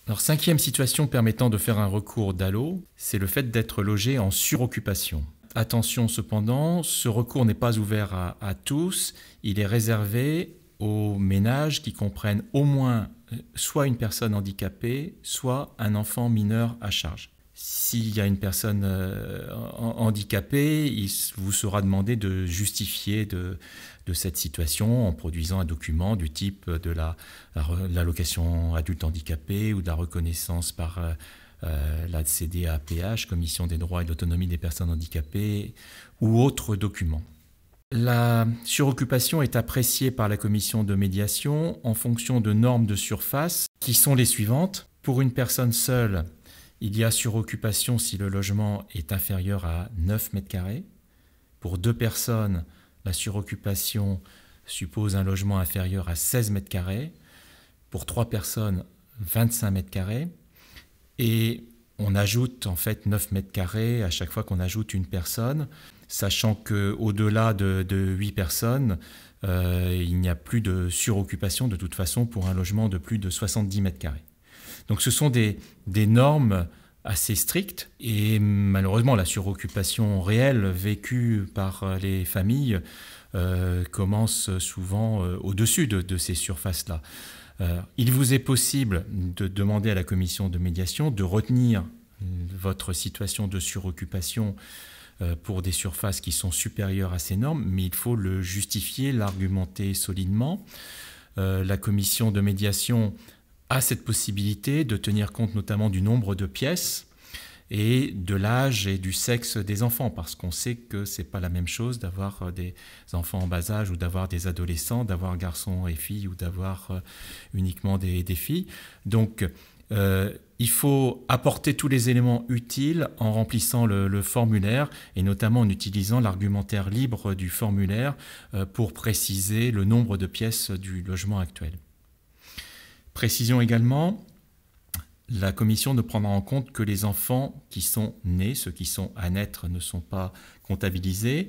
Alors, cinquième situation permettant de faire un recours DALO, c'est le fait d'être logé en suroccupation. Attention cependant, ce recours n'est pas ouvert à tous, il est réservé aux ménages qui comprennent au moins soit une personne handicapée, soit un enfant mineur à charge. S'il y a une personne handicapée, il vous sera demandé de justifier de cette situation en produisant un document du type de l'allocation adulte handicapé ou de la reconnaissance par la CDAPH, Commission des droits et de l'autonomie des personnes handicapées, ou autres documents. La suroccupation est appréciée par la commission de médiation en fonction de normes de surface qui sont les suivantes. Pour une personne seule, il y a suroccupation si le logement est inférieur à 9 mètres carrés. Pour 2 personnes, la suroccupation suppose un logement inférieur à 16 mètres carrés. Pour 3 personnes, 25 mètres carrés. Et on ajoute en fait 9 mètres carrés à chaque fois qu'on ajoute une personne, sachant qu'au-delà de 8 personnes, il n'y a plus de suroccupation de toute façon pour un logement de plus de 70 mètres carrés. Donc ce sont des normes assez strictes et malheureusement la suroccupation réelle vécue par les familles commence souvent au-dessus de ces surfaces-là. Il vous est possible de demander à la commission de médiation de retenir votre situation de suroccupation pour des surfaces qui sont supérieures à ces normes, mais il faut le justifier, l'argumenter solidement. La commission de médiation a cette possibilité de tenir compte notamment du nombre de pièces et de l'âge et du sexe des enfants, parce qu'on sait que ce n'est pas la même chose d'avoir des enfants en bas âge ou d'avoir des adolescents, d'avoir garçons et filles ou d'avoir uniquement des filles. Donc, il faut apporter tous les éléments utiles en remplissant le formulaire et notamment en utilisant l'argumentaire libre du formulaire pour préciser le nombre de pièces du logement actuel. Précision également, la commission ne prendra en compte que les enfants qui sont nés, ceux qui sont à naître ne sont pas comptabilisés.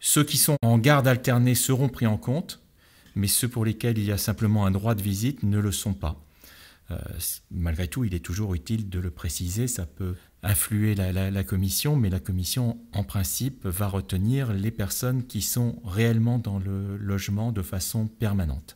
Ceux qui sont en garde alternée seront pris en compte, mais ceux pour lesquels il y a simplement un droit de visite ne le sont pas. Malgré tout, il est toujours utile de le préciser, ça peut influer la commission, mais la commission, en principe, va retenir les personnes qui sont réellement dans le logement de façon permanente.